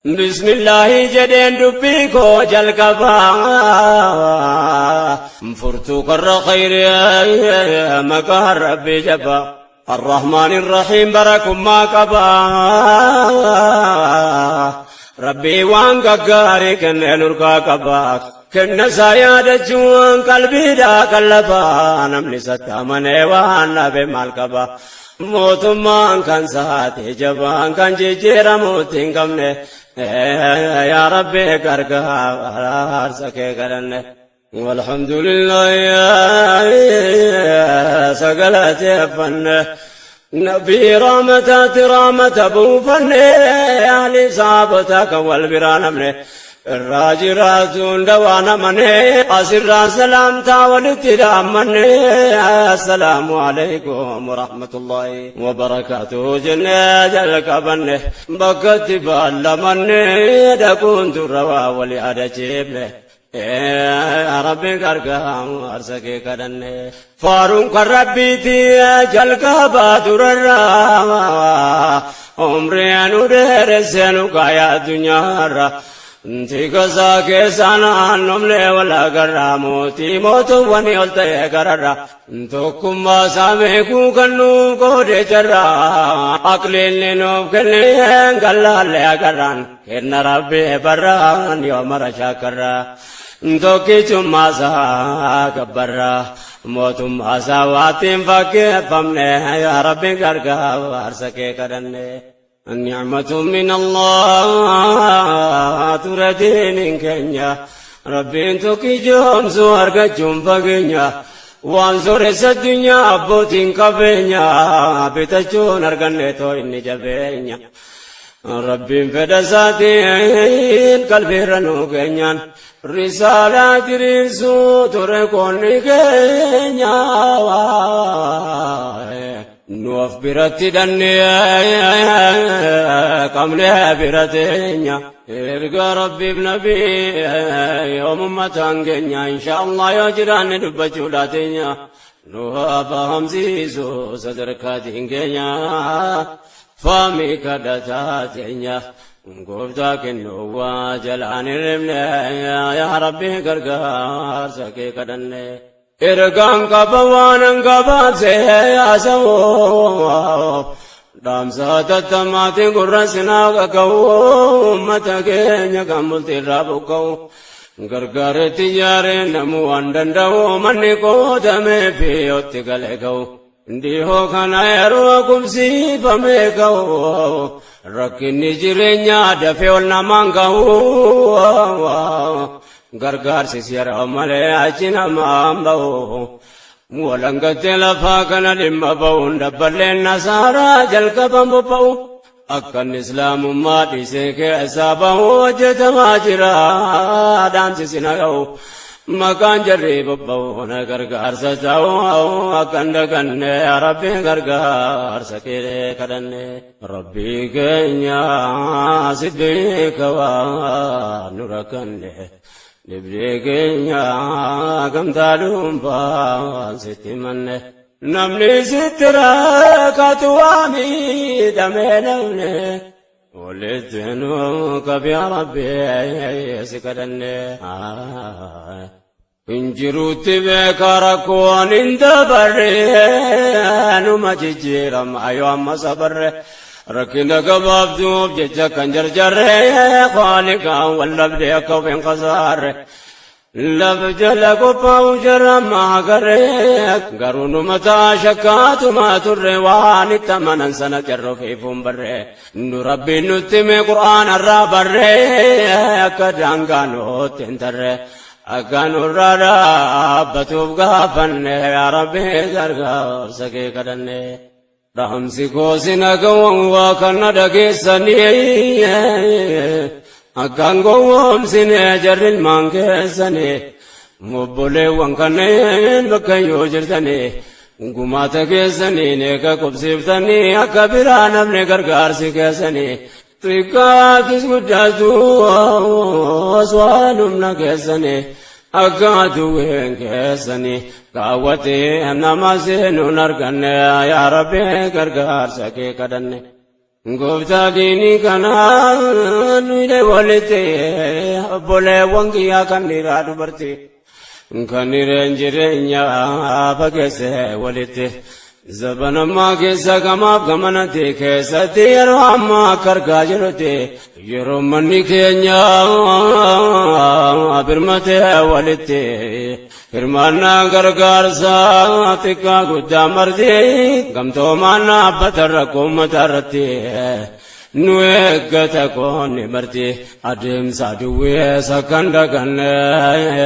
بسم الله جدين دبيكو جلقبا فرتو قر خير مقهر ربي جبا الرحمن الرحيم بركم ما قبا ربي وان قاري كن نرقا قبا كن سايادة جوان قلبي دا قلبا نمني ستا من وان نبي مال قبا موتمان كان ساتي جبان كان جيجير موتين قمني يا ربي كركا سكي قرن والحمد لله يا سقلتي فن نبي رامة ابو فن اهل صابتك والبران منه الراجرات دوانا منه اسر سلام تاولتدام منه السلام عليكم ورحمة الله وبركاته جنة الكبنه بكت بالمنه دكون تروا ولي جيبه يا ربي كركا ارسكي كدنه فارون كربي تي جلكا بادررا عمري انو درسنو كايا دنيا را تيكسا كيسانا نملي ولا غراموتي موتو وني ولتي غررا توكما ساميكو كنو كودي جرا اقليل نو كلين غلال غران كن ربي بران يوم رشاكرا توكي چما سا كبرا موتم اساواتم فكي فمنه يا ربي غرغا ورسكي كدنه النعمة من الله تردين كنيا ربي انتوكي جوم سوارك جوم فقنيا وانصر الدنيا أبوتين كبنيا بتجون أرغنيتو إني جبينيا ربي فدساتين قلبي رنو كنيان رسالة رسو تركوني كنيا نوف برتي دنيا قملي برتينيا ارقى ربي بنبي يوم متانقنيا إن شاء الله يجران دبجو لاتينيا نوها فهم زيزو صدركاتينيا فامي كدتاتينيا قفتا كنوا جلان الرملي يا ربي قرقار سكي كدني إرقان قبوانا قباسي يا سو دامسا تتماتي قرسنا قو متكين يقملتي رابقو غرغر تجاري نمو اندندو مني قوتمي في يوتقلقو ديهو كان يروكم سيفميقو ركني جرينيا دفعولنا مانقو غرغر سيسير عمالي عجنا مامبو ولنگت لفاقنا لما بون دبالين نصارى جلقبا ببو اكن اسلام مادي سيكي اصابه وجد ماجرا دانسي سنگو مكان جري ببو نغرغر سجاو اكن دكن يا ربي غرغر سكي كدن ربي كنيا سيدك ونركن لبريكينيا كم تالوم فان ستمنه نمني سترا كتوامي دمينوني ولدنو كبيا ربي سكدني انجروتي بكاركوان انت بري نما جيجيرم ايوام صبر ركنا كباب دوب ججا كنجر جره خالقا واللبدي كوبين قصار لبجل كوباو جرم غره غرون متا شكات ما تروان تمنن سنه جرو في فمبره ربي نتم قران الرابر كدانغانو تنتر اغانو رارا بتوب غفن يا ربي درغا سكي كدنه رحمسي كوسنا قوم وكنا دقيسني أكان قوم سنة جر المانكسني مبولي وانكنين بكا يوجرتني قمات كيسني نيكا كبسيفتني أكبران ابن غرغار سكسني تريكات سكتاتو أسوانم نكسني أكادوين كسني قاوتي نمازين نرغن يا ربي غرغار سكي كدن Gooftaa diinii kanaa nuyi walitti obboleewwan kiyyaa kan dhiiraa dubartii kan hireen jireenya fageesse walitti zabanammaa keessa gamaaf gamanatti keessatti yeroo ammaa akka argaa jirutti yeroo manni keenya birmate walitti hirmaannaa gargaarsaa xiqqaa guddaa marti gamtoomaan dhaabbata rakkoo uummataa irratti nu eeggata koonni marti adeemsa duwweessa kan daganne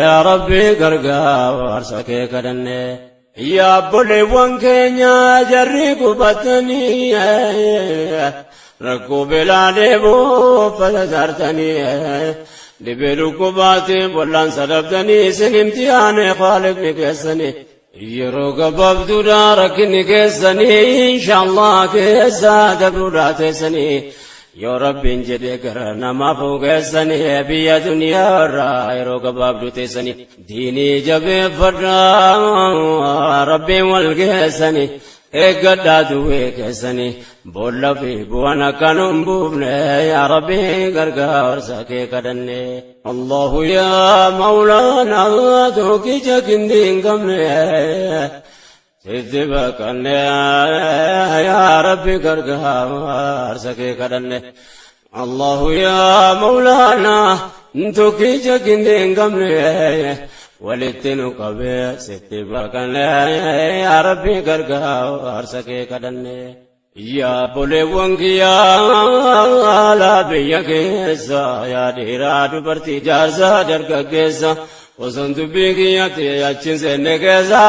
yaa rabbi gargaarsa kee kadhanne. Yaa obboleewwan keenya jarri qubatanii rakkoo beelaa deebuuf fayyadaartanii dhibee dhukkubaatiin bollaan sadabdanii isin imtihaane khaalifni keessanii yeroo gabaabduudha rakkinni keessanii inshaallah keessa dabruudhaa teessanii yoo rabbiin jedhee gara namaaf geessanii biyya duniyaa irraa yeroo gabaabdu teessanii diinii jabeeffadhaa rabbiin wal geessanii eeggadhaa duwwee keessanii boolla fi bu'aan akkan hin buufne yaa rabbii gargaarsa kee kadhanne. Allahu yaa mawlaanaa tokkicha kindi hin qabne sitti baqanne yaa rabbi gargaarsa kee kadhanne. Allahu yaa mawlaanaa tokkicha kindi hin qabne walitti nu qabee sitti baqanne yaa rabbi gargaarsa kee kadhanne. Yaa obboleewwan kiyyaa laa biyya keessa yaa dhiiraa dubartii jaarsaa dargaggeessa osoo dubbii kiyyatti achiin seenne keessa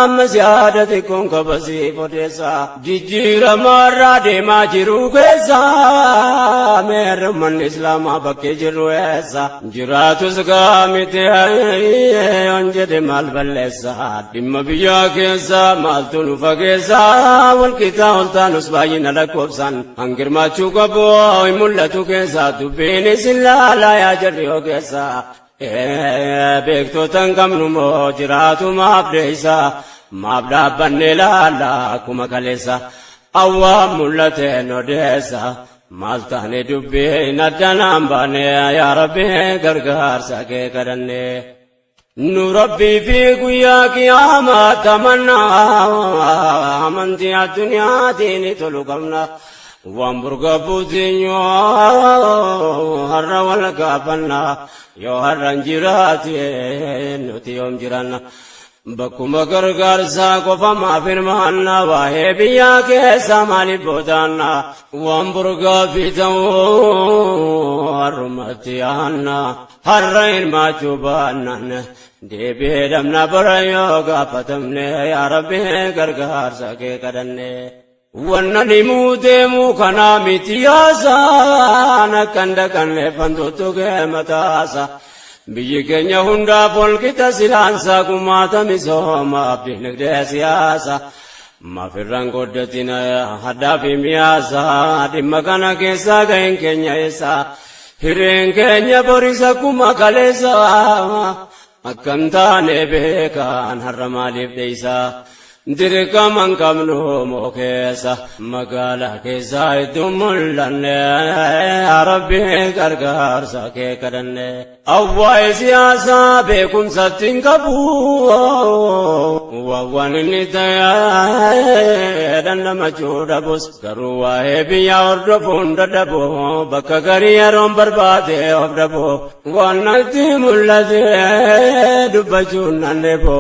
ammas yaada xiqqoon qabasii odeessa jijjiiramaarraa deemaa jiru keessa meerri manni islaamaa bakkee jirru eessa jiraatus gaamite yoon jedhe maal balleessa dhimma biyyaa keessa maaltu nu fageessa walqitaa oltaanus baay'ina lakkoofsan hangirmaachuu qabu hin mul'atu keessa dubbiin isin laalaa yaa jarri yoo keessa beektoota hin qabnu moo jiraatu maaf deeysa maaf dhaabbanne laalla akkuma kaleessa awwaan mul'ateen odeessa maal taane dubbiin addanaan baane yaa rabbi gargaarsa kee kadhanne. Nu rabbii fi guyyaa qiyaamaa tamannaa amantii addunyaatiin tolu qabna waan burgabbuutiin har'a wal gaafannaa yoo har'an jiraate nuti yoom jiranna bakkuma gargaarsaa qofa maaf hirmaannaa waa'ee biyyaa keessa maaliif boodaannaa waan burgaaffii ta'uu har'umatti yaannaa har'a hirmaachuu baannaan deebi'ee dhabna bara yoo gaafatamne yaa rabbi gargaarsa kee kadhanne. Wanna dhimuu deemuu kanaa miti yaasaan akkan dhaqanne fantuutu kee mataasa biyyi keenya hundaaf walqixa silaansaa gumaata misoomaaf dinagdee siyaasa maafirraan goddatina haddaa fi miyaasa dhimma kana keessaa ga'een keenya eessa hireen keenya borisa kuma kaleessa akkam taane beekaan har'a maaliif dheeysaa dirqaman qabnu moo keessa magaalaa keessa iddoo mul'anne rabbi gargaarsa kee kadhanne. Awwaa'e siyaasaa beekumsatti hin qabu waan inni ta'e dandamachuu dhabus garuu waa'ee biyyaa hordofuun dadhabu bakka garii yeroon barbaade of dhabu waan natti mul'ate dubbachuun nan dheebo.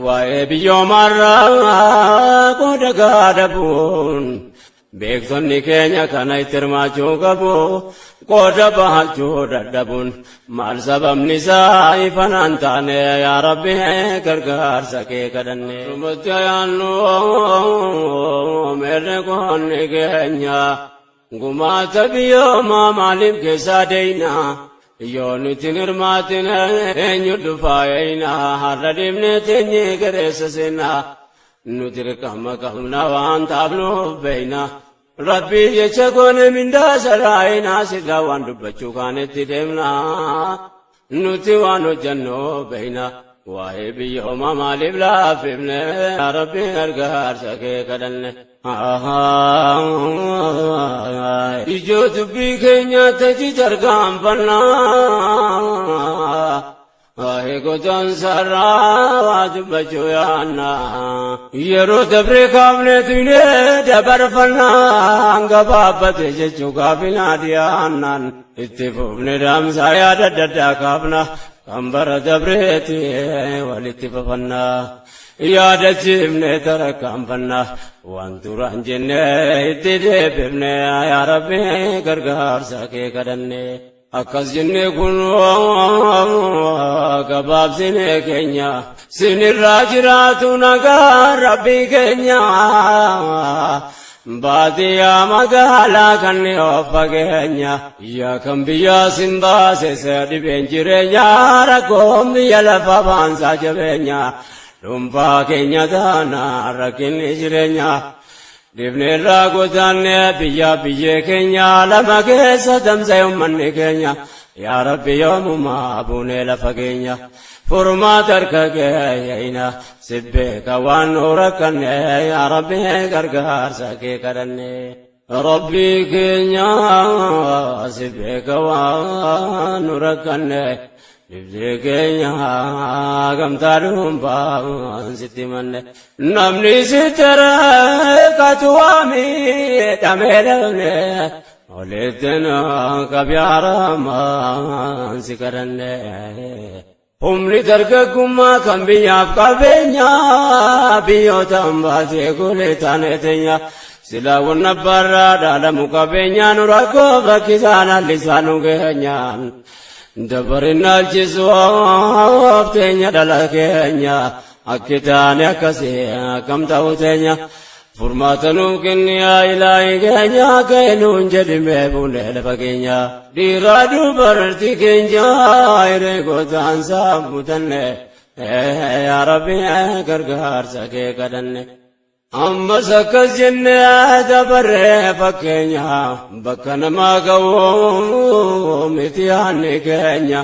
Waa'ee biyyoomarraa qooda gaadhabuun beektonni keenya kana itti hirmaachuu qabu qooda bahachuu dadhabuun maal sababni isaa ifanaan taane yaa rabbi gargaarsa kee kadhanne. Rumatti ayaannu meerre qoonni keenya gumaata biyyoomaa maaliif keessaa deeyna yoo nuti hirmaatin eenyu dhufaayina har'a deemne teenye gareessa seenna nuti dirqama qabna waan taafnuuf beeyna rabbii jecha goone mindaa saraayina sirraa waan dubbachuu kaanetti deemna nuti waan hojjannu beeyna waa'ee biyyoomaa maaliif laafifne rabbii gargaarsa kee kadhanne. Ijoo dubbii keenyaatti jitargaan fannaa Eegotaan sarraa waa dubbachuu yaanna yeroo dabree kaafnee tuylee dabarfannaa gabaabbate jechuu gaaffinaa dhiyaannaan itti fufne dhaamsaa yaada adda addaa kaafna kan bara dabreeti walitti fafannaa yaadachiifne tarkaanfannaa waan duraan jennee itti deebifne yaa Rabbi gargaarsa kee kadhanne. Akkas jennee kun gabaabsine keenya sinirraa jiraatu nagaa Rabbii keenya baadiyyaa magaalaa kan of fageenya yaa kan biyyaa sin baase dhibeen jireenya rakkoon biyya lafa baansaa jabeenya dhuunfaa keenya taana rakkinni jireenya. Dhibneerraa godaanne biyyee keenya lama keessa tamsa'e uummanni keenya yaa Rabbi yoomumaa buunee lafa keenya furmaata harka keeyina sibbeeka waan nu rakkanne yaa Rabbi gargaarsa kee kadhanne. Rabbi keenya sibbeeka waan nu rakkanne dhibdee keenya gamtaa dhuunfaan sitti manne namni sitti reeqatu waamidhamee dhabne oliittiin qabyaaramaan si kadhanne humni dargaggummaa kan biyyaaf qabeenya biyyootaan baasee golee taane teenya silaa wanna barraa dhaalamu qabeenyaan rakkoof rakkisaan hallisaa nu geenyaan dabarina alchisuuf teenya dhala keenya akkitaane akkasii akkam ta'u teenya furmaata nuuf kenni yaa Ilaahi keenya akka nuun jedhime buunee lafa keenya dhiiraa dubartii keenya hireegotaan saambutanne yaa Rabbi gargaarsa kee kadhanne. Ammas akkas jennee dabarree fakkeenya bakka namaa ga'u miti yaanni keenya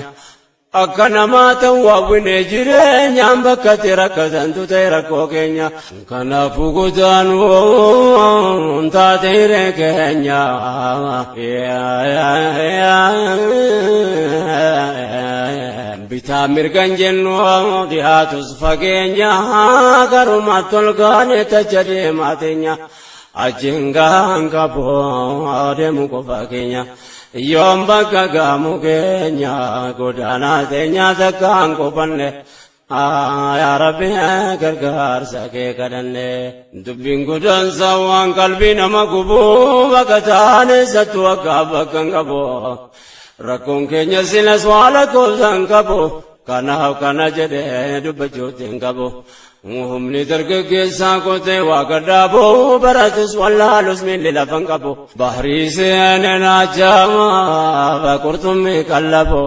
akka namaa ta'u hawwine jireenyaan bakka itti rakkatantu ta'e rakkoo keenya kanaafuu godaanuu taate hiree keenya bitaa mirgan jennu dhiyaatus fageenya garuma tolgaane tacha deemaa teenya achiin gahan qaboo deemu qofa keenya yoom bakka gaamu keenya godaanaa teenya takka hin qofanne yaa Rabbi gargaarsa kee kadhanne. Dubbiin godaansa waan qalbii nama gubuu bakka taane sattu akka bakka hin qabu rakkoon keenya silas waa lakkoofsan qabu kanaaf kana jedhee dubbachuutti hin qabu humni dargaggeessaa kotee waa gadhaabuu baratus wallaalus miilli lafa hin qabu bahrii seenee naajaa qurxummii qallabu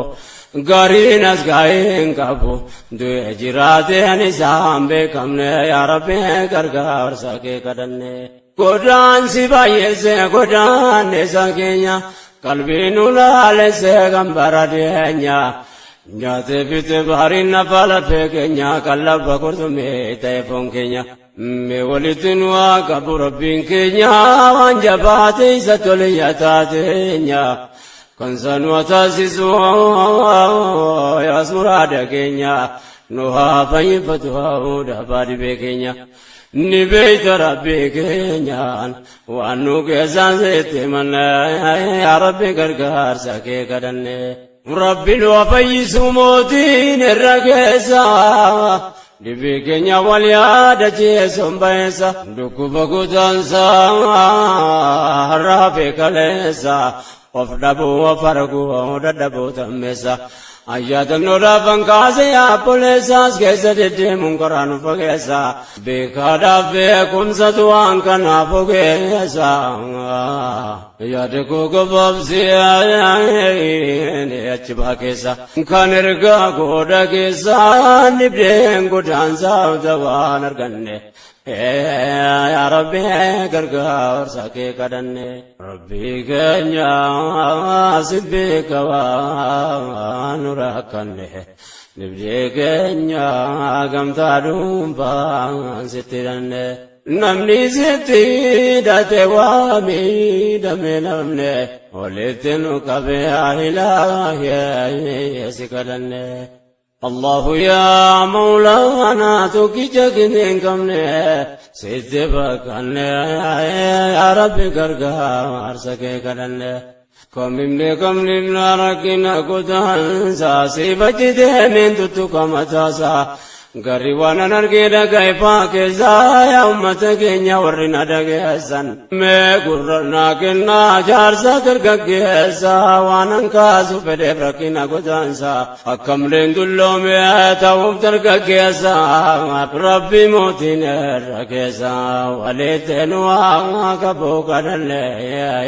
gariin as gaa'ee hin qabu du'e jiraateen isaan beekamne yaa Rabbi gargaarsa kee kadhanne. Godaansi baay'eessee godaanneessa keenya qalbiin ulaalessee kan bara deenya nyaatee bitee bahariin nafa lafee keenya kan lafa qurxummii ta'e foon keenya mee walitti nu haa qabu Rabbiin keenya waan jabaate isa toliyya taateenya kan sanuu taasisu yaas muraada keenya nu haa fayyifatu haa dhaabaa dhibee keenya. Ni beeyta Rabbii keenyaan waan nu keessaan seette manne yaa Rabbi gargaarsa kee kadhanne. Rabbi nu fayyisu mootiin irra keessa dhibee keenya wal yaadachiisuun bayeessa dhukkuba kutaansa harraafee kaleessa of dhabuu of arguu dadhabuu tammeessa. Ayyaatannoo fankaase yaappoleessaas keessa deddeemuun qoraan fageessa beekaadhaaf beekumsatu waan kanaaf ogeessa yaada koo gabaabsee achi baakeessa kan ergaa gooda keessa dhibdeen godaansaaf waan arganne yaa Rabbi gargaarsa kee kadhanne. Rabbi keenya si beeka waan nu rakkanne dhibdee keenya gamtaa dhuunfaan sitti hidhanne. namni sitti hidhate waa miidhame namne walitti nu qabe ilaahi si kadhanne الله يا مولانا تكجكن كمنه ستبكنه يا ربي غرغار سكه كدنه كمنه ركنا كدان ساسي بجده من تتكمتاسا غريوانا نرغيدا غيفا كزايا امتكينيا ورنا دغيسن مي غرنا كنا جارسا كرغغيسا وانن كاسو بدبركنا غدانسا حكم لندلو مي تاو ترغغيسا ربي موتين رغيسا وليتنوا كبو كدن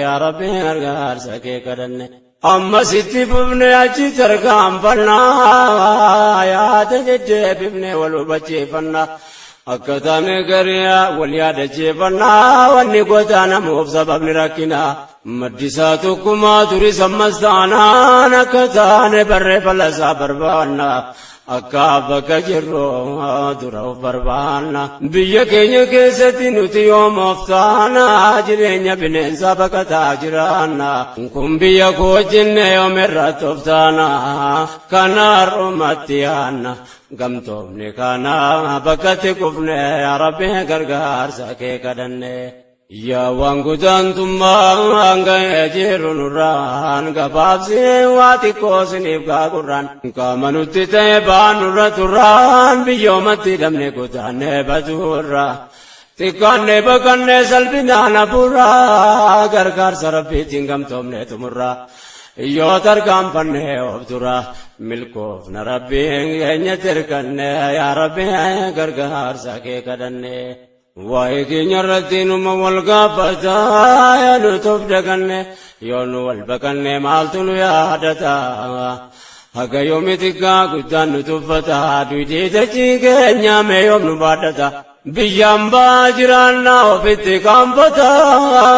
يا ربي ارغار سكي كدن أما ستي بابن أجي تركام فنا يا تجي بابن ولو بجي فنا أكتان غريا وليا دجي فنا وني قوتانا موف سبب نركنا مدساتكما تري سمستانا نكتان بر فلسا بربانا أكابك جرو درو بربانا بيا كينيا كيستي نوتي يوم أفتانا جرينيا بنين سابك تاجرانا كم بيا كوجن يوم الراتفتانا كانا روماتيانا قمتوبني كانا بكتي كفني يا ربي غرغار ساكي كدني يا وانغودان تما انغا يجيرون ران غبابسي واتي كوسني غاغران كامنوتي تيبان رتران بيومتي دمني غودان بدورا تكاني بكاني سلبنا نبورا غرغار سربي تينغم تومني تمرا يو تركام فني وبدورا ملكوف نربي ينتركن يا ربي غرغار ساكي كدني وايكي نرتين مولغا فتا يا نتوف دغنه يونو والبكنه مالتو يا دتا هغا يومي تيكا غدان نتوفتا دوجي تچيغنيا مي يوم نبادتا بيامبا جرانا وفيتي كامبتا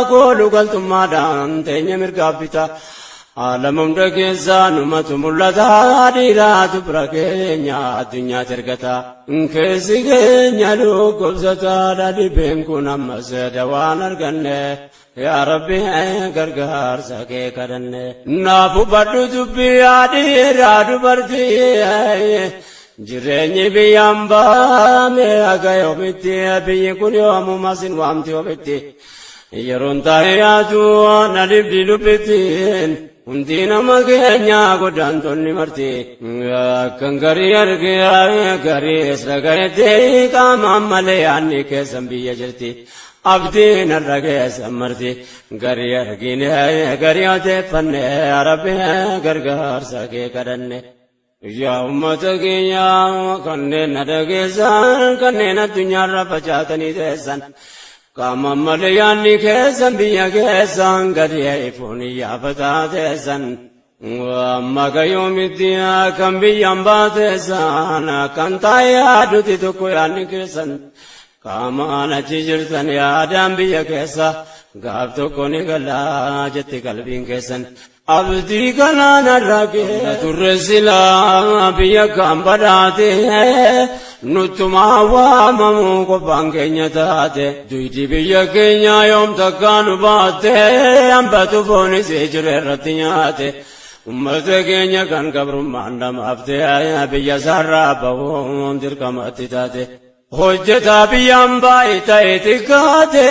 كولو غلطما دان تيني مرغابتا عالمم دغيزا نمت ملتا ديرات بركينيا الدنيا ترغتا انكسيغنيا لو قبزتا دادي بينكون امسد وانرغنه يا ربي غرغار سكي كدنه نافو بدو دبي ادي رادو برتي جريني بيامبا مي اغايو بيتي بيكون يوم ماسين وامتي وبيتي يرون تاياتو نالبدي لبتين undina magenya godantonni marti kangari argya gari sragayte kamamale anni ke sambiya jirti abdi narage samarti gari argine gari ate panne arabe gargar sake kadanne ya ummata ya kanne nadage san kanne na dunya ra pachatani desan kamamale yanni kesan biya kesan gadiya ifuni ya patatesan magayomitia kan biyamba tesan kan taya duti tuku yanni kesan kamana chijirtan ya adam biya kesa gab tuku nigala jatti kalbin kesan abdi kanana rage turresila biya kambadate nutuma wamamu ko bangenya tate duiti biya kenya yom takanu bate ambatu foni sejure ratinyate ummate kenya kan kabrum mandam afte aya biya sarra bawon dirkamati tate hojjeta biyamba ita etikate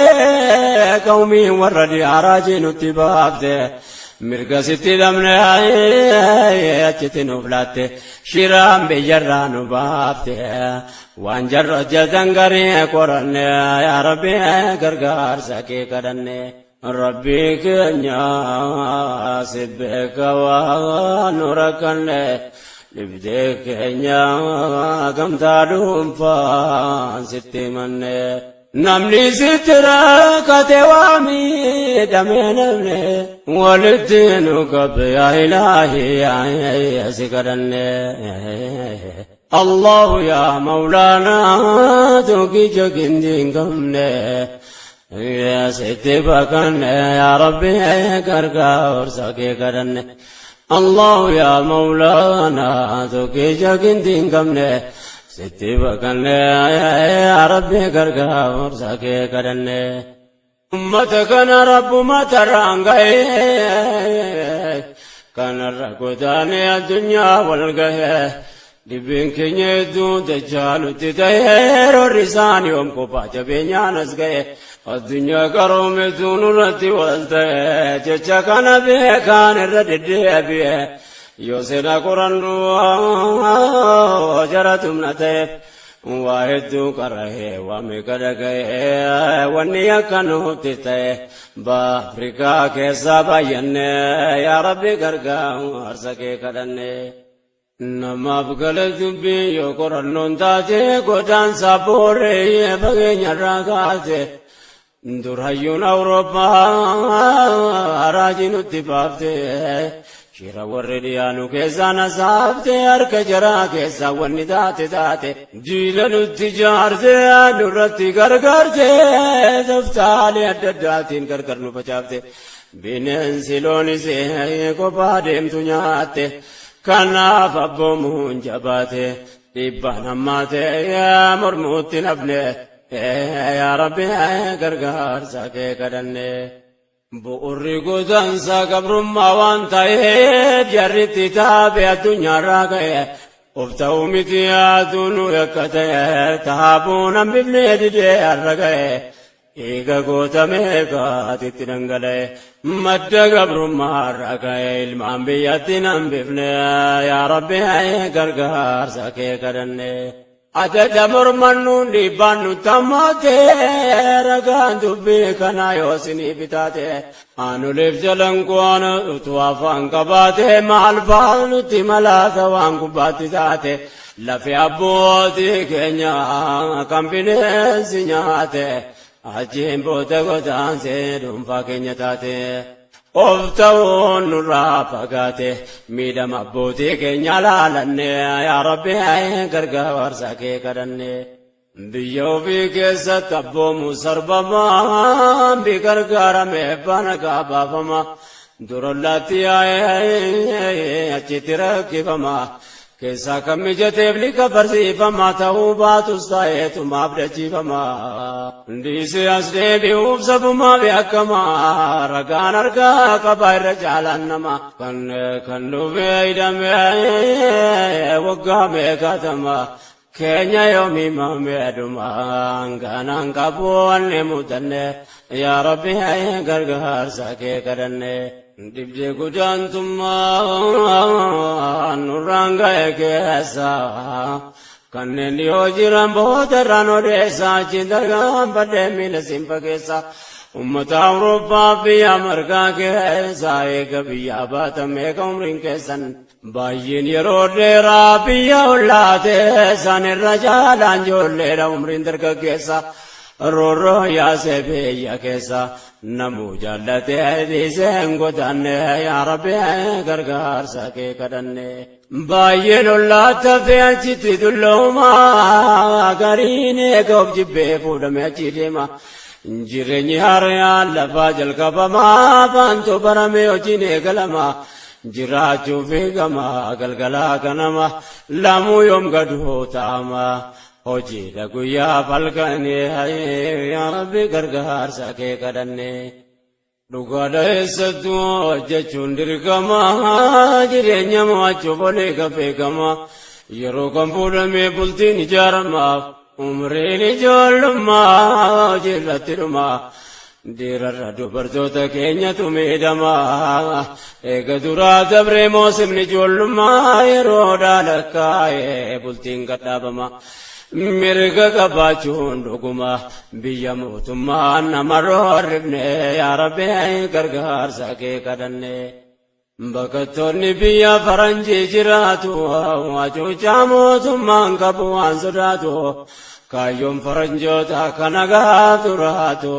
kaumi waradi araji nutibafte mirga sitti damne achiti nuflatte shiram biyyarra nubaafte waan jarro jazangari koranne ya rabbi gargaar sake kadanne rabbi kenya sibbeka wa nurakanne libde kenya gamta dhuunfaan sitti manne namni sitira katewami damenamne walitinu kabe ya ilahi ya sikadanne Allah ya maulana tuki jogindin kamne ya sitibakanne ya rabbi gargaar sake kadanne Allah ya maulana tuki jogindin kamne sitti baqanne yaa rabbi gargaarsa kee kadhanne ummata kana rabbumata raangaye kanarra godaane addunyaa wal gahe dibbiin keenya hedduu dajjaalutti ta'e roorri isaanii om kophaa jabeenyaan as ga'e addunyaa qaroometu nurratti wal ta'e jecha kana beekaan irra deddeebi'e yoo seenaa qorannu jara tumna ta'e waa hedduu qara'e waa meeqa dhaga'e wanni akka nutti ta'e Afrikaa keessaa baay'anne yaa rabbi gargaarsa kee kadhanne namaaf gala dubbii yoo qorannoon taate godaansa booree fageenyarraa kaate durhayyuun Awurooppaa haraajii nutti baafte shira warri dhiyaanu keessaa nasaafte harka jaraa keessaa wanni taate diina nutti jaarte nurratti gargaarte toftaalee adda addaatiin gargar nu facaafte bineensi loonis kophaa deemtu nyaatte kanaaf abboomuun jabaate dhiibbaan hammaate mormuutti nafne yaa rabbi gargaarsa kee kadhanne bu'urri godaansa gabrummaa waan ta'eef jarritti taabe addunyaarraa ka'e of ta'uu miti yaaduun yakka ta'e taabuun hambifnee didee har'a ga'e eega gootamee kaatitti dhangala'e madda gabrummaarraa ka'e ilmaan biyyatti hambifne yaa rabbi gargaarsa kee kadhanne adada mormannuun dhiibbaan nutti hammaate ragaan dubbii kanaa yoo isinii bitaate anuleef jalan kuwaan utuu afaan qabaate maal fa'aa nutti malaasa waan gubbaatti taate lafee abbootii keenya kan bineensi nyaate achiin booda godaansee dhuunfaa keenya taate of ta'uun nurraa fagaate miidhama abbootii keenya laalanne yaa rabbi gargaarsa kee kadhanne biyya ofii keessatti abboomu sarbama bi gargaarame bana gabaafama durollaatti achitti rakkifama keessaa kan mijateef lika barsiifama ta'uu baatus ta'eetumaaf dachiifama dhiisee as deebi'uuf sabumaa beekama ragaan argaa qaba irra caalaan nama kan dhufee hidhamee waggaa meeqatama keenya yoomii mameedhumaan ganaan qabu wanne muuxanne yaa rabbi gargaarsa kee kadhanne dibdee gudaantummaa nurraan ga'e keessa kanneen dhiyoo jiran boodarraan odeessaa achiin dargaan badhee miila simpa keessa ummata Awurooppaa biyya Ameerikaa keessa eega biyyaa baatan meeqa umriin keessan baay'een yeroo dheeraa biyya hollaate san irra caalaan ijoolleedha umriin dargaggeessa roorroo yaasee biyya keessa namuu jaallatee dhiiseen godaanne yaa rabbi gargaarsa kee kadhanne baay'een hollaata fee achitti dullooma gariin eega of jibbee fuudhame achi deema jireenyi hariyaan lafaa jalqabamaa baantu barame hojiin eegalama jiraachuu fi gama galgalaa kanama lamuu yoom gaduu ta'ama hojiidha guyyaa falkanii yaa rabbi gargaarsa kee kadhanne dhugaadha eessattuu hojjechuun dirqama jireenya mo'achuuf olii gafeegama yeroo kan fuudhamee bultiin ijaaramaaf umriin ijoollummaa hojiirratti dhuma dhiirarra dubartoota keenyatu miidhama eega duraa dabree moosimni ijoollummaa yeroo dhaalakkaa'ee bultiin gadhaabama mirga qabaachuun dhuguma biyya mootummaa namarroo harrifne yaa rabbi gargaarsa kee kadhanne Bakattoonni biyya faranjii jiraatu wacuucaa mootummaan qabu waan sodaatu kaayyoon faranjoota kan nagaa turaatu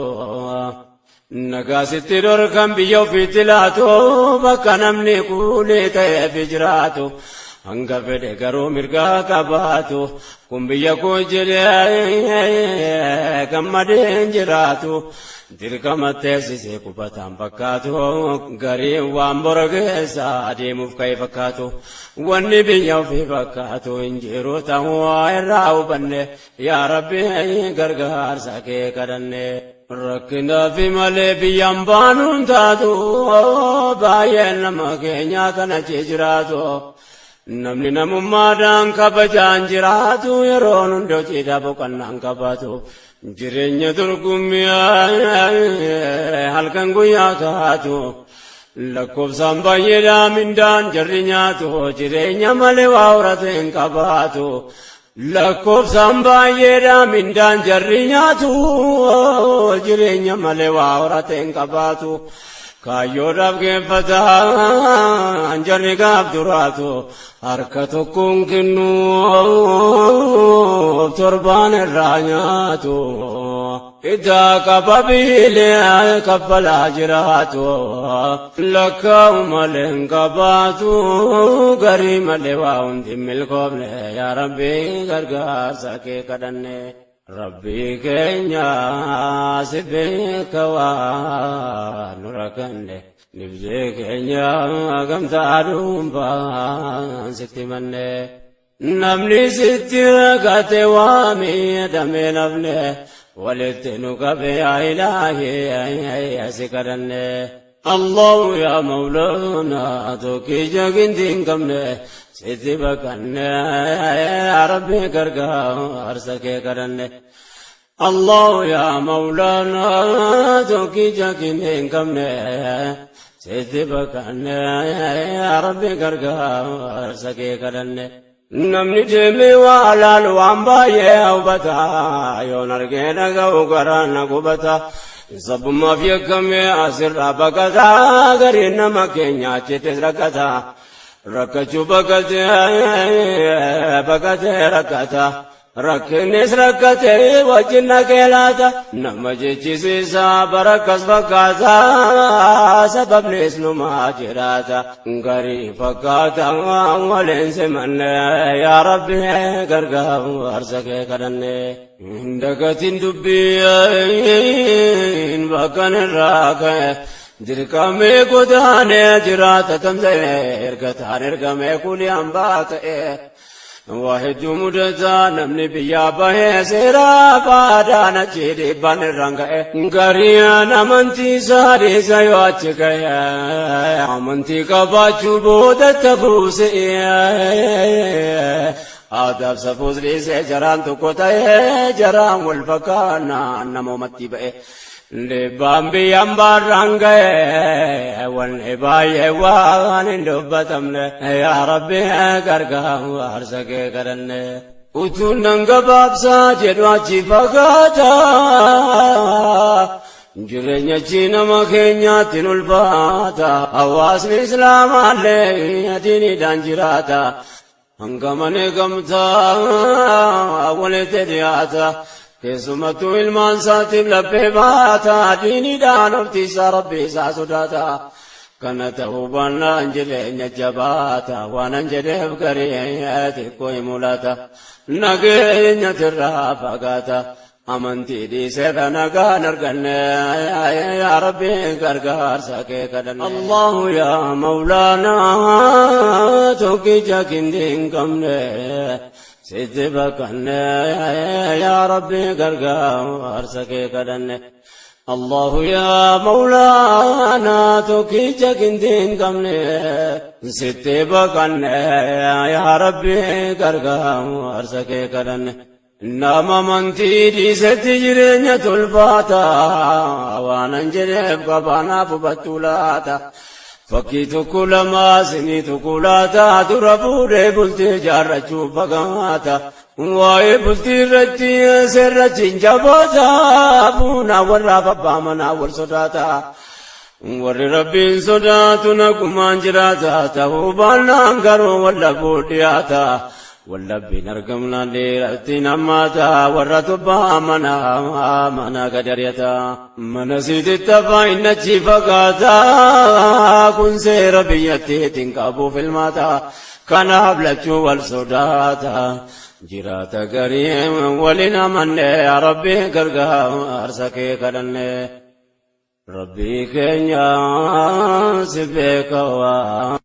nagaasitti dhorkan biyya ofiitti laatu bakka namni kuulee ta'eef jiraatu hanga fedhe garuu mirgaa qabaatu kun biyya koo jedhee gammadeen jiraatu dirqama teessisee qubataan fakkaatu garii waan bora keessa adeemuuf ka'e fakkaatu wanni biyya ofii fakkaatu hin jiru ta'uu irraa hubanne yaa rabbi gargaarsa kee kadhanne rakkinaa fi malee biyyaan baanuun taatu baay'een nama keenya kana cee jiraatu namni namummaadhaan kabajaan jiraatu yeroon hundi hojiidhaa boqonnaan qabaatu jireenya dorgommii halkan guyyaa taatu lakkoofsaan baay'eedhaa mindaan jarri nyaatu jireenya malee waa horate hin qabaatu lakkoofsaan baay'eedhaa mindaan jarri nyaatu jireenya malee waa horate hin qabaatu kaayyoodhaaf geeffataan jarri gaaf duraatu harka tokkoon kennu torbaan irraa nyaatu idaa qaba biilee kaffalaa jiraatu lakkaa'u malee hin qabaatu garii malee waa hundi milkoofne yaa rabbi gargaarsa kee kadhanne rabbii keenya si beeka waan nu rakkanne nibsee keenya gamtaa dhuunfaan sitti manne namni sitti rakkate waa miidhamee nafne walitti nu qabe yaa ilaahi si kadhanne allahu yaa mawlaana tokkii jaginti hin qabne sitti bakkanne yaa rabbi gargaarsa kee kadhanne allahu yaa mawlaana tokkii jaginti hin qabne sitti bakkanne yaa rabbi gargaarsa kee kadhanne namni deemee waa laalu waan baay'ee hubataa yoon argee dhaga'u garaan na gubata sabbummaaf yakkamee asirraa baqataa gariin nama keenya achitti rakkataa rakkachuu baqatee rakkata rakkinnis rakkatee wajjin dhaqee laata nama jechisiisaa barakkas fakkaata sababnis numaa jiraata garii fakkaata waliin simanne yaa rabbi gargaarsa kee kadhanne dagatiin dubbiin bakkan irraa ka'e dirqamee godaanee jiraata tamsa'e ergataan ergamee kulii hambaa ta'e واحد مدتا نمني بيا باه سيرا بادان چيدي بان رنگئے گریان امنتی ساري سيوات گیا امنتی کا باچو بودت بوسئے آداب سفوزری سے جران تو کوتاے جران والفکانا نمو متی بئے لبام بيام بارانگئے والنبائے وان دبتم لے یا ربی گرگاہ سکے کرنے اتو ننگ بابسا جدواچی فقاتا جرینیا چینا مکینیا تین الفاتا حواسن اسلام علیہ دینی دانجراتا ہنگمنے گمتا اولی تدیاتا keessumattuu ilmaan isaatiif laphee baata diiniidhaan oftiisa rabbi isaa sodaata kana ta'uu baannaan jireenya jabaata waanan jedheef garii xiqqoo hin mul'ata nageenya tirraa fagaata amantii dhiisee nagaan arganne yaa rabbi gargaarsa kee kadhanne allahu yaa mawlaanaa tokkicha kindi hin qabne sitti bakkanne yaa rabbi gargaarsa kee kadhanne allahu yaa mawlaanaa tokkicha kindi hin qabne sitti bakkanne yaa rabbi gargaarsa kee kadhanne nama amantii dhiisetti jireenya tolfaata waanan jedheef qabaanaaf hubattuu laata fakkii tokko lamaa sinii tokko laata dura fuudhee bultii jaarrachuuf fagaata waa'ee bultii irratti seerrachi hin jabaata fuunaa warraaf abbaa manaa wal sodaata warri rabbiin sodaatu nagumaan jiraata ta'uu baannaan garuu wallabuu dhiyaata wallabbiin argamnaan dheerattiin hammaata warra tobbaa mana gadariyata mana siititti afaan innachi fagaata kun seera biyyattiitiin qabuuf ilmaata kanaaf lachuu wal sodaata jiraata garii waliin amanne yaa rabbi gargaarsa kee kadhanne rabbii keenya si beekawaa.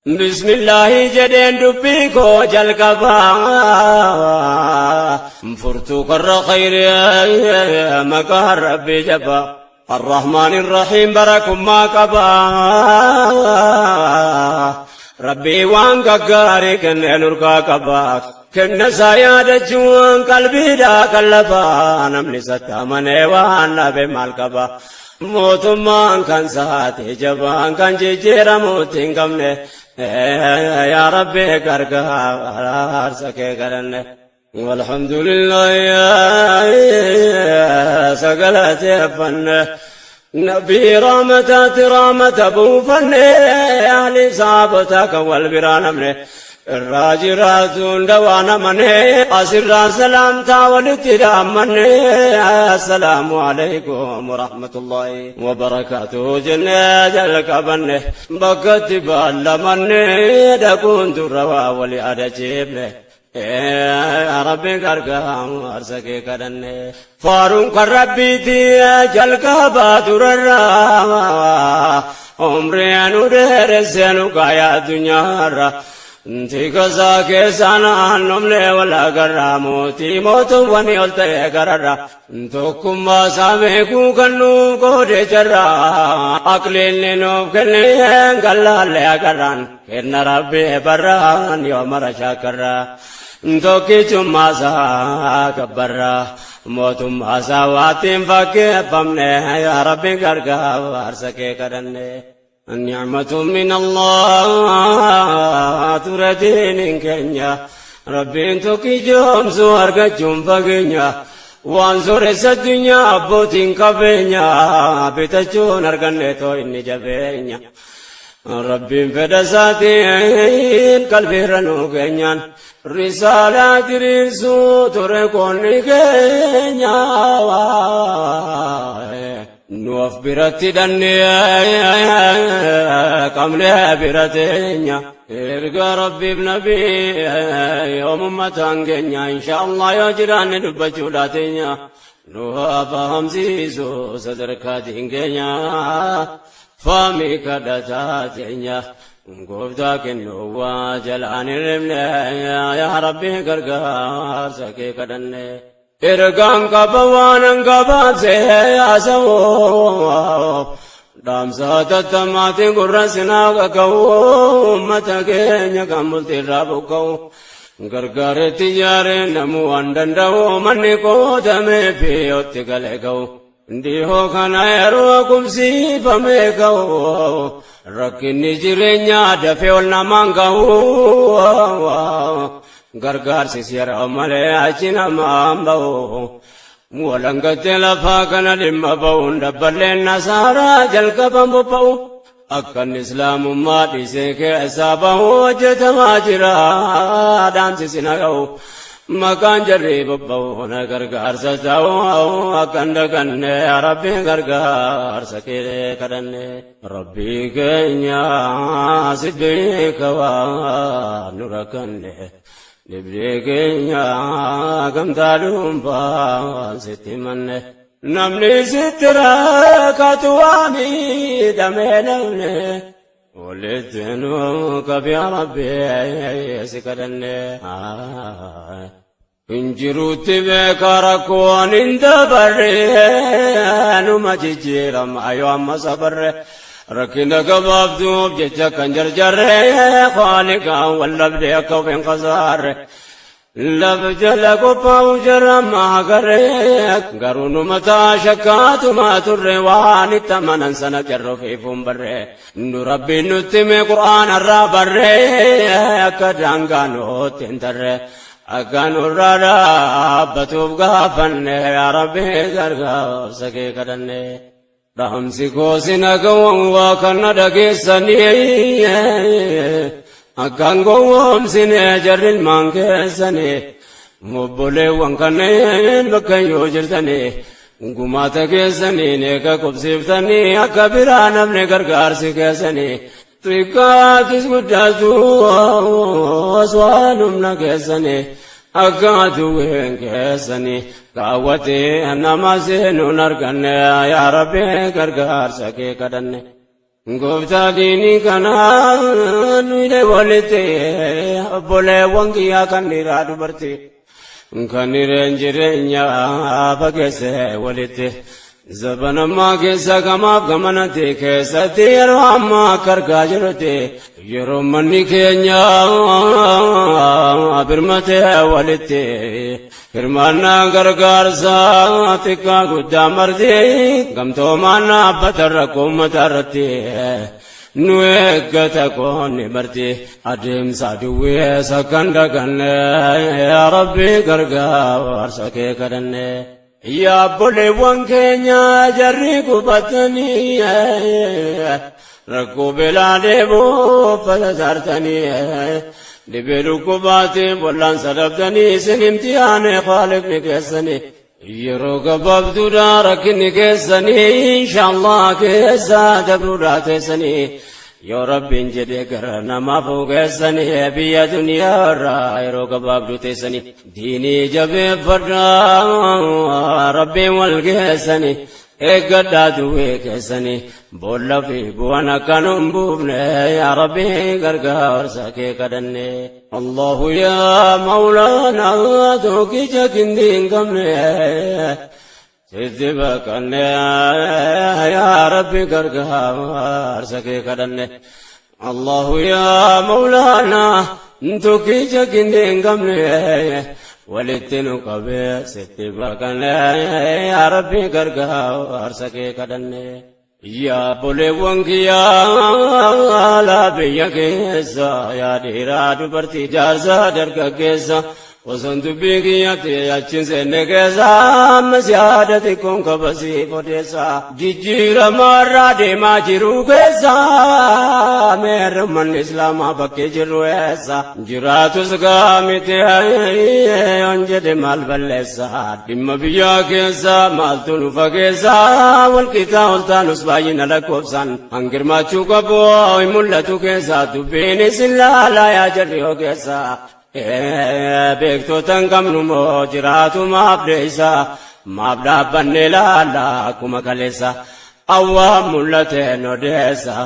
بسم الله جدين دبيكو جلقبا فرتو كر خير مكار ربي جبا الرحمن الرحيم بركم ما قبا ربي وان قاري كن نرقا قبا كن سايا جوان قلبي دا قلبا نمني ستا من وان نبي مال قبا موتمان كان ساتي جبان كان جيجيرا موتين قمني يا ربي غرغار سكي غرن والحمد لله يا سقلت فن نبي رامة ابو فن اهل صابتك والبران من الراجرات دوانا من اسر سلام تاولترام من السلام عليكم ورحمة الله وبركاته جنة الكبن بقت بالمن دكون تروا ولي أدجيب يا ربي غرغام ارسكي كدن فارون كربي تي جلكبا تررا عمري انو درسنو كايا دنيا تيكسا كيسانا نملي ولا غرامو تيموتو وني قلتي غررا توكما ساميكو كنو كودي جرا اقلين نو كني غلال غران كن ربي بران يوم رشاكرا توكي چما سا كبرا موتم اساواتم فكي فمنه يا ربي غرغا ورسكي كدن النعمة من الله تردين كنيا ربي انتوكي جوم سوارك جوم فقنيا وانصر الدنيا بوتين كبنيا بتجون ارغنيتو اني جبينيا ربي فدساتين قلبي رنو كنيا رسالة رسو تركوني كنيا نوف برتي دنيا قملها برتينيا ارقى ربي بنبي يوم متانقنيا ان شاء الله يجران نبجو لاتينيا نوها فهم زيزو صدركاتينيا فامي كدتاتينيا قفتا كنوا جلان الرمنا يا ربي قرقار سكي كدني ارقام قبوانا قباب سياسو دام ساتة تماتي قرسنا قو متكين قمل ترابو قو غرغر تجاري نمو اندندو مني قوتمي فيوتي قلقو ديهو كان يروكم سيفمي قو ركني جرينيا دفعولنا منقو غرغر سيسير عمالي عجينا مامبو ولنقت لفاقنا لما بون دبالين نصارى جلقبا ببو أكن إسلام ما ديسيك أسابه وجه ماجرا دام سيسيناقو مكان جري ببو نغرغر سجاو أكن دقن يا ربي غرغر سكيري كرن ربي كنيا سبيك ونركن لبريكينيا كم تالوم فاسيتي من نمني سترا كتوامي دمينوني ولتنو كبي ربي سكرن انجروت بكاركون انت بري نما جيرم ايوام صبر ركنا كباب دوب جتا كنجر جره خالقا واللبديك وبين قصار لبجل قباو جرم غريك قرون متى شكات ما تروان التمنن سنة جر في فنبره نربي نتمي قرآن الرابره كدانغانو تنتره أكانو الرارا بطوب غافن يا ربي غرغا سكي كدنه رحمسي كوسنا قوم وكنا دقيسني أكان قوم سنة جر المانكسني obboleewwan kanneen bakka yoo jirtanii gumaata keessanii neeka qubsiiftanii akka biraa namni gargaarsi keessanii xiqqaatis guddaatu osoo humna keessanii akka aduwween keessanii kaawwatee nama seenuun arganne yaa Rabbi gargaarsa kee kadhanne. Gooftaa diinii kanaa nuyi walitti obboleewwan kiyyaa kan dhiiraa dubartii kan dhireen jireenyaa fageesse walitti zabanammaa keessa gamaaf gamanatti keessatti yeroo ammaa akka argaa jirrutti yeroo manni keenya birmatee walitti hirmaannaa gargaarsa xiqqaa guddaa marti gamtoomaan dhaabbata rakkoo uummata irratti nu eeggata qoonni marti adeemsa duwweessa kan daganne yaa Rabbi gargaarsa kee kadhanne. Yaa obboleewwan keenya jarri qubatanii rakkoo beelaa deemuuf fayyadaartanii dhibee dhukkubaatiin bollaan sadabtanii isin imtihaane Khaliqni keessanii yeroo gabaabduudha rakkinni keessanii inshaallah keessa dabruudhaa teessanii yoo Rabbiin jedhee gara namaaf geessanii biyya duniyaa irraa yeroo gabaabduu teessanii diinii jabeeffadhaa Rabbiin wal geessanii eeggadhaa duwwee keessanii boolla fi bu'aan akkan hin buufne yaa Rabbi gargaarsa kee kadhanne. Allahu yaa mawlaanaa tokkicha kindi hin qabne sitti baqanne yaa Rabbi gargaarsa kee kadhanne. Allahu yaa mawlaanaa tokkicha kindi hin qabne walitti nu qabee sitti baqanne yaa Rabbi gargaarsa kee kadhanne. Yaa obboleewwan kiyyaa laa biyya keessa yaa dhiiraa dubartii jaarsa dargaggeessa osoo dubbii kiyyatti achiin seenne keessa ammas yaada xiqqoon qabasii odeessa jijjiiramaarraa deemaa jiru keessa meerri manni islaamaa bakkee jirru eessa jiraatus gaamite yoon jedhe maal balleessa dhimma biyyaa keessa maaltu nu fageessa walqixa oltaanus baay'ina lakkoofsan hangirmaachuu qabu hin mul'atu keessa dubbiin isin laalaa yaa jarri yoo keessa beektotan qabnu moo jiraatu maaf deessa maaf dhaabbanne laala akkuma kaleessa awwaan mul'ateen odeessa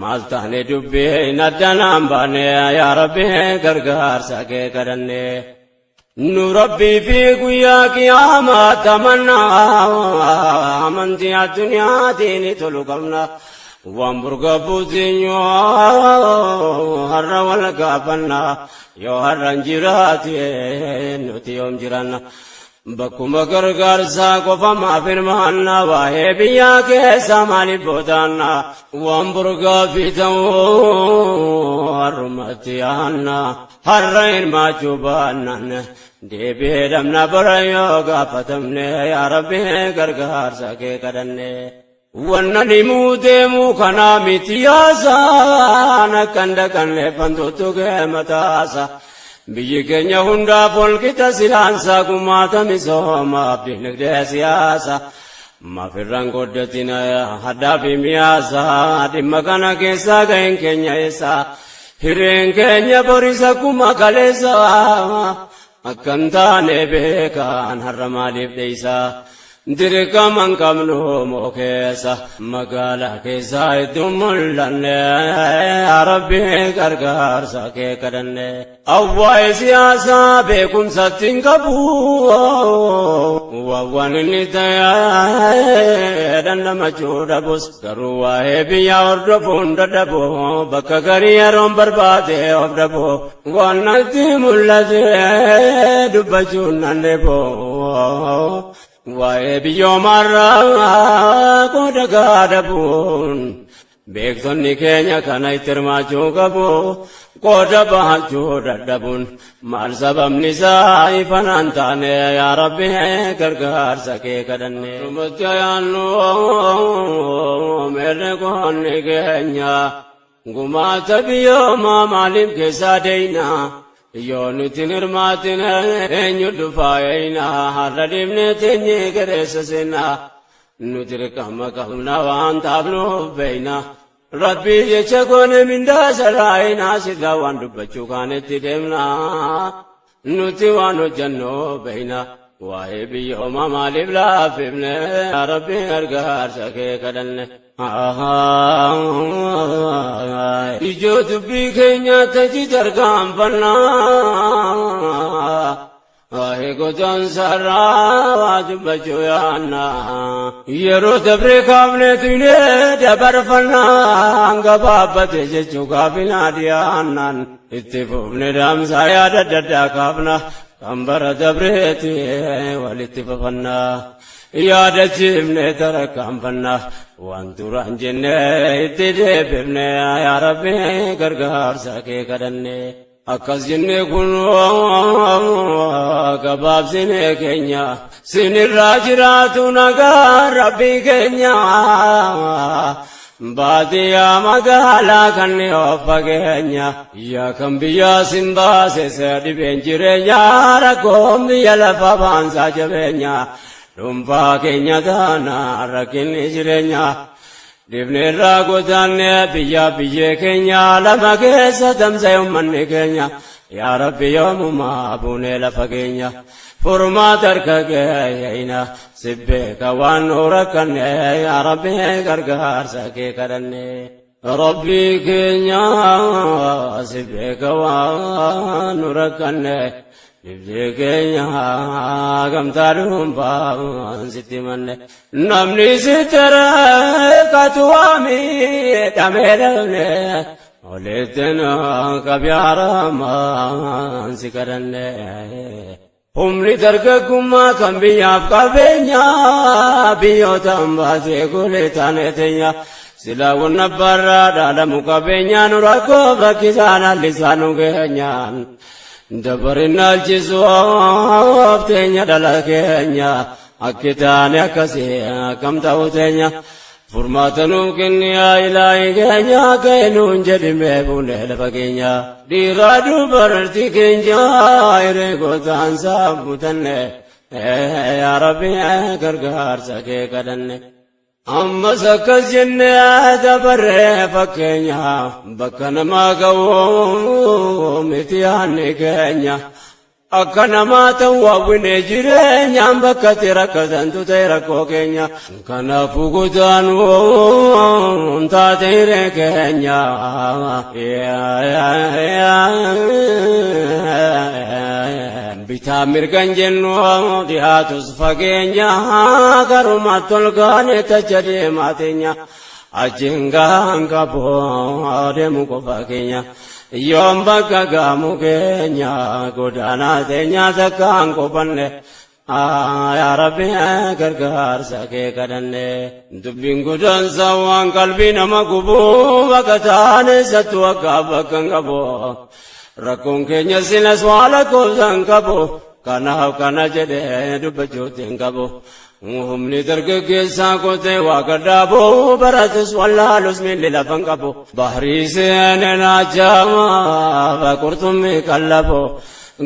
maal taane dubbiin addanaan baane yaa Rabbi gargaarsa kee kadhanne. Nu Rabbii fi guyyaa qiyaamaa tamannaa amantii addunyaatiin tolu qabna waan burgabuutiin har'a wal gaafannaa yoo har'an jiraate nuti yoom jiranna bakkuma gargaarsaa qofa maaf hirmaannaa waa'ee biyyaa keessa maaliif boodaannaa waan burgaafii ta'uu har'umatti yaannaa har'a hirmaachuu baannaan deebi'ee dhabna bara yoo gaafatamne yaa Rabbi gargaarsa kee kadhanne. Wanna nimuu deemuu kanaa miti yaasaan akkan dhaqanne fantuutu kee mataasa biyyi keenya hundaaf walqixa silaansaa gumaata misoomaaf dinagdee siyaasa maafirraan goddatina haddaa fi miyaasa dhimma kana keessaa ga'een keenya eessa hireen keenya borisa kuma kaleessa akkan taane beekaan har'a maaliif dheeysa. Dirqaman qabnu moo keessa magaalaa keessa iddoo mul'anne yaa Rabbi gargaarsa kee kadhanne. Awwaa'ee siyaasaa beekumsatti hin qabu waan inni ta'ee dandamachuu dhabus garuu waa'ee biyyaa hordofuun dadhabu bakka garii yeroon barbaade of dhabu waan natti mul'ate dubbachuun nan dheebo. Waa'ee biyyoomarraa qooda gaadabuun beektonni keenya kana itti hirmaachuu qabu qooda bahachuu dadhabuun maal sababni isaa ifanaan taane yaa Rabbi gargaarsa kee kadhanne. Rumatti ayaannu meerre qoonni keenya gumaata biyyoomaa maaliif keessaa deeyna Yoonutin hirmaatin eenyu dhufaayina har'a dhibne teenye gareessasina nuti dirqama qabna waan taafnuuf beeyna rabbii jecha goone mindaa saraayina sirraa waan dubbachuu kaanetti deemna nuti waan hojjannoo beeyna waa'ee biyyooma maaliif laaffifne rabbii gargaarsa kee kadhanne ijoo dubbii keenya taji tarkaanfannaa waa'ee gotaan sarraa waa dubbachuu yaanna yeroo dabree kaafneetu inee dabarfannaa gabaabbate jechuu kaafinaa dhiyaannan itti fufne daamsaa yaada daddaa kaafna kan bara dabreeti walitti fafannaa yaadachiifne tarkaanfannaa waan duraan jenne itti deebifne yaa rabbi gargaarsa kee kadhanne akkas jenne kun gabaabsine keenya sinirraa jiraatu nagaa rabbii keenya baadiyyaa magaalaa kan of fageenya yaa kan biyyaa sin baase dhibeen jireenya rakkoon biyya lafa baansaa jabeenya dhuunfaa keenya taana rakkinni jireenya dhibneerraa godaanne biyyaa biyyee keenya lama keessa tamsa'e uummanni keenya yaa rabbi yoomumaa buunee lafa keenya furmaata harka keeyina sibbeeka waan nu rakkanne yaa rabbi gargaarsa kee kadhanne rabbii keenya sibbeeka waan nu rakkanne dhibdee keenya gamtaa dhuunfaan sitti manne namni sitti reeqatu waamidhamee dhabne oleetten qabyaaramaan si kadhanne humni dargaggummaa kan biyyaaf qabeenya biyyootaan baasee golee taane teenya silaawwan abbaarraa dhaalamu qabeenyaan rakkoof rakkisaan hallisaan nu geenyaan dabarinal jisuuf teenya dhala keenya akki taane akkasii akkam ta'u teenya furmaata nuuf kenni yaa ilaahi keenya keenuun jedhimee buunee lafa keenya dhiiraa dubartii keenya hiree gootaan saambutanne yaa rabbi gargaarsa kee kadhanne ammas akkas jenne dabarree fakkeenya bakka namaa ga'u miti yaanni keenya akka namaa ta'u hawwine jireenyaan bakka itti rakkatantu ta'e rakkoo keenya kanaafuu godaanuu taate hiree keenya bitaa mirgan jennu dhiyaatus fageenya garumaa tolgaane tacha deemaa teenya achiin gahan qaboo deemu qofa keenya yoom bakka gaamu keenya godaanaa teenya takkaan qofanne yaa rabbi gargaarsa kee kadhanne dubbiin godaansa waan qalbii nama gubuu bakka taane sattu akka bakka hin qabu rakkoon keenya sinas waa lakkoofsan qabu kanaaf kana jedhee dubbachuutti hin qabu humni dargaggeessaa kotee waa gadhaaboo baratus wallaalus miilli lafan qabu bahrii seeneen ajaa'iba qurxummii qallabu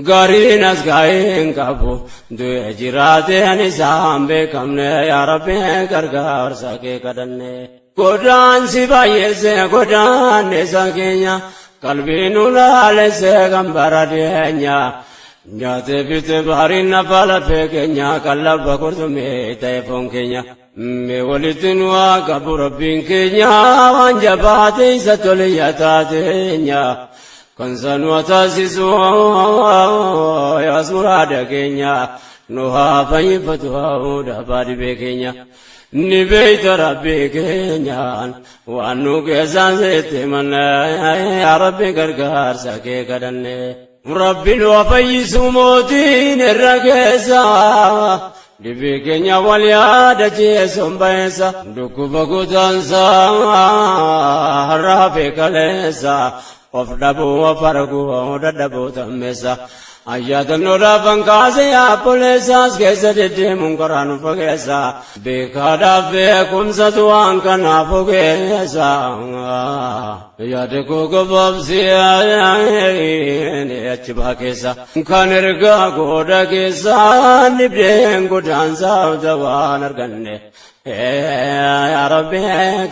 gariin as gaa'ee hin qabu du'e jiraateen isaan beekamne yaa rabbi gargaarsa kee kadhanne godaansi baay'eesse godaanneessa keenya qalbiin ulaalesse kan bara deenya nyaate bite bahariin nafa lafee keenya qallaba qurxummii ta'e foon keenya mee walitti nu haa qabu rabbiin keenya waan jabaate isa toliyya taateenya kan sanu taasisu yaas muraada keenya nu haa fayyifatu haa'uudha baadhibee keenya ni beeyta rabbii keenyaan waan nu keessaan seetti manne yaa rabbi gargaarsa kee kadhanne rabbi nu fayyisu mootiin irra keessa dhibii keenya wal yaada jeeson bayeessa dhukkuba godaansa har'aa kaleessa of dhabuu of arguu dadhabuu tammeessa ayyaatannodhaaf hankaase yaabboleessaas keessa deddeemuun karaa nu fageessa beekaadhaaf beekumsatu waan kanaaf ogeessa yaadeko gabaabsee achi baa keessa kan ergaa gooda keessa nibdeen godaansaa waan arganne yaa rabbi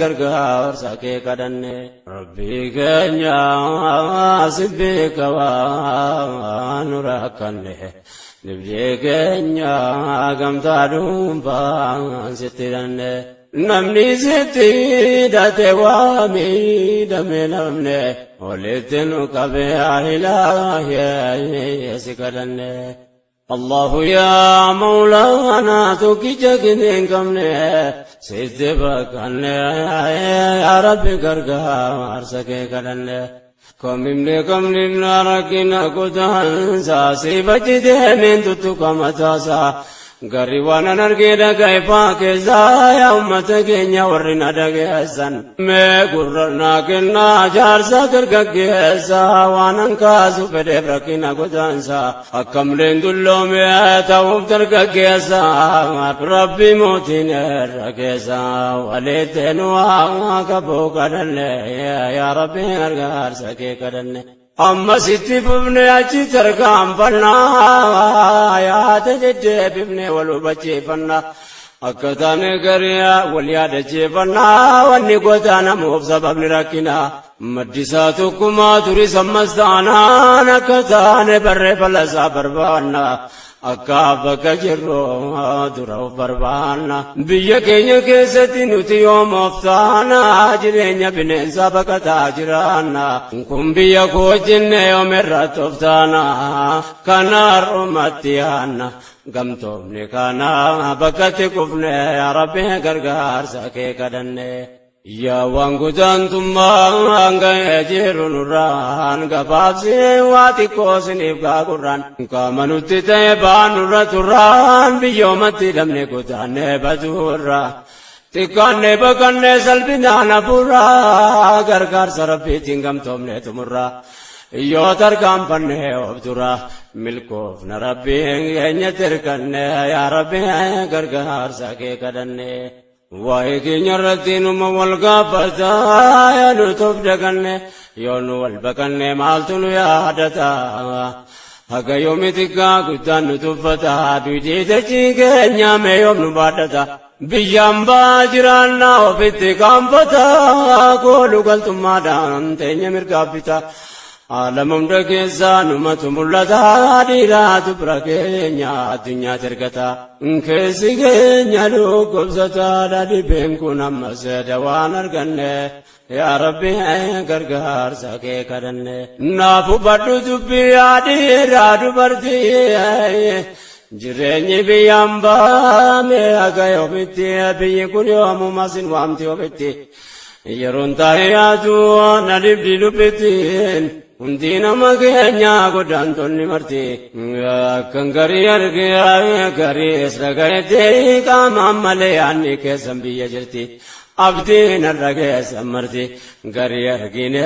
gargaarsa kee kadhanne rabbii keenya si beeka waan nu rakkanne nibdee keenya gamtaa dhuunfaan sitti hidhanne namni sitti hidhate waa miidhame namne walitti nu qabe ilaahi si kadhanne الله يا مولانا تكجكنين كمني سيدبكني يا ربي غرغار سكي كدني كمني ناركنا كدان ساسي بجدي من تتكمتاسا gari wana nargeda gaifa keza ya ummata keenya warri na dhageessan mee gurra kenna jaarsa dargaggeessa waanan kaasu fedheef rakkina godaansa akkamleen dulloome ta'uuf dargaggeessa rabbi mootiin irra keessa walitti nu waa qabuu kadhanne yaa rabbi gargaarsa kee kadhanne amma sitti fufne achi tarkaanfannaa yaada deddeebifne wal hubachiifannaa akka taane gariyaa wal yaadachiifannaa wanni goota namuuf sababni rakkinaa maddisaa tokkumaa turis ammas taanaan akka taane barreeffalasaa barbaannaa akka bakka jirru dura of barbaanna biyya keenya keessatti nuti yoomoof taana jireenya bineensa baqataa jiraanna kun biyya koo jenne yoomirratti of taana kana har'umatti yaanna gamtoomne kana bakkatti kufne yaa rabbi gargaarsa kee kadhanne yaa waan gudaantummaan ga'ee jiru nurraan gabaabsee waa xiqqoo siniif gaagurraan qaama nutti ta'e baan nurra turraan biyyoomatti hidhamne gudaanne baduurra xiqqaanne baqanne salphinaan hafuurraa gargaarsa rabbiitiin gamtoomne tumurraa yoo tarkaanfanne of dura milkoofna rabbiin keenyatti hirkanne yaa rabbi gargaarsa kee kadhanne waa'ee keenya irratti numa wal gaafataa yaa nu toof daganne yoo nu wal baqanne maaltu nu yaadata haga yoomiti gaa guddaan nu tuffataa duudiitachi keenya mee yoom nu baadhata biyyaan baa jiraannaa ofitti kaanfataa koolu galtummaadhaan teenya mirgaabbita عالم دكيسا نمت ملتا ديرات بركينيا الدنيا تركتا انكسي كينيا لو قبزتا دادي بينكو نمسي دوان ارغني يا ربي غرغار ساكي كدني نافو بدو دبي آدي رادو بردي jireenyi biyyaan baame haga yoomitti biyyi kun yoomu masin waamti ofitti yeroon taa'ee yaadu na dhibdi dubbittiin hundi nama keenya godaantonni marti akkan garii argee garii isra gaheetti qaamaan malee yaanni keessan biyya jirti abdiin irra keessan marti garii argine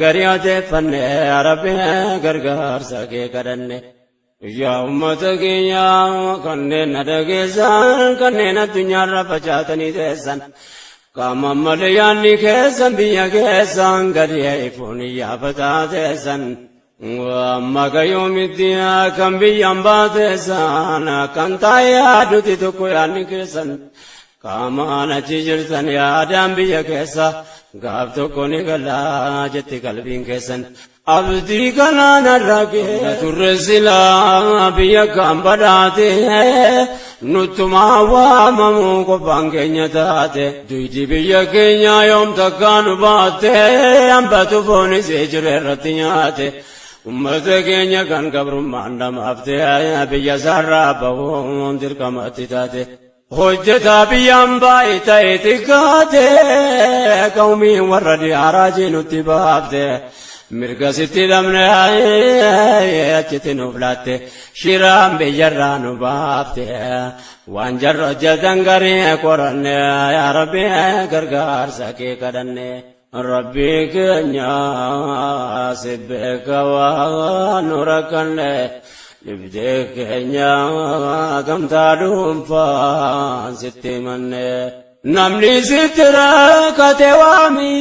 garii odeeffanne rabbi gargaarsa kee kadhanne yaa ummata keenya kanneen na dhageessan kanneen addunyaarra facaatanii teessan qaamaan malee yaanni keessan biyya keessan gadi ifuun yaafataa teessan amma gayyoomitti kan biyyaan baateessan kan taa'ee yaaduti tokko yaanni keessan qaamaan achi jirtan yaadaan biyya keessa gaaf tokko ni galaa jetti qalbiin keessan abdii kanaan arragee turre silaa biyya kan badhaate nuttumaa waamamu qofaan keenya taate duydi biyya keenya yoom takkaa nu baate hambatu foonis jire irratti nyaate ummata keenya kan gabrummaan dhamaafte biyya sarraa bahuun dirqamatti taate hojjetaa biyyaan baay'ee ta'e xiqqaate qawmii warra diyaaraajii nutti baafte mirga sitti dhabne achitti nuuf laatte shiraan biyyarraa nu baafte waan jarra hojjetan garii qoranne yaa rabbi gargaarsa kee kadhanne rabbi keenya si beeka waan nu rakkanne dhibdee keenya gamtaa dhuunfaan sitti himanne namni sitira kate waami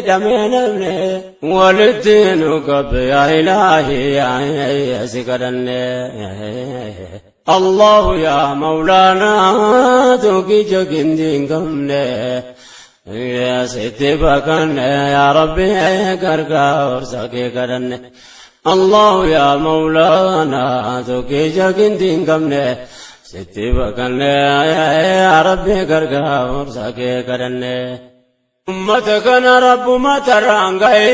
dame namne walittinu qabbe ya ilahi ya sikadanne Allah ya maulana toki jagindin gamne ya sitti bakanne ya rabbi gargaar sake kadanne Allah ya maulana toki jagindin gamne sitti bakanne ya rabbi gargaar sake kadanne ummata kana rabbu matarangaye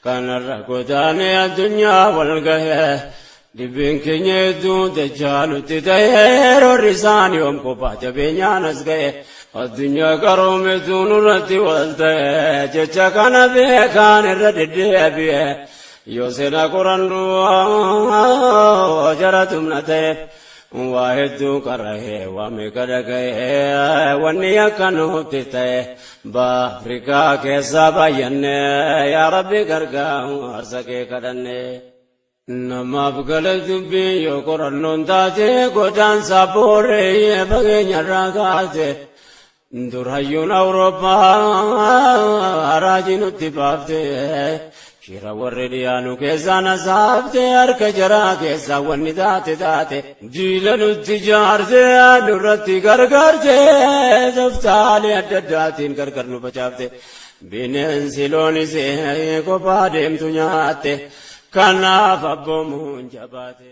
kana rakutane adunya walgaye Dibin keenya duun dajaalutti ta'ee roorrisaan yoom kophaate beenyaanas ga'e addunyaa qaroome duun irratti wal ta'e jecha kana beekaan irra deddeebi'e yoo seenaa qorannuu jaratumna ta'e waa hedduu qarra'ee waa meeqa dhaga'e wanni akka nutti ta'e Afrikaa keessaa baay'anne yaa Rabbi gargaarsa kee kadhanne. Namaaf gala dubbii yoo qorannoon taate godaansa booree fageenyarraa kaate durayyuun Awurooppaa raajii nutti baafte shira warri dhiyaanu keessaa nasaafte harka jaraa keessaa wanni taate jiila nutti jaarte nurratti gargaarte toftaalee adda addaatiin gargar nu facaafte bineensi loonis kophaa deemtu nyaatte. Kanaaf abboomuun jabaate.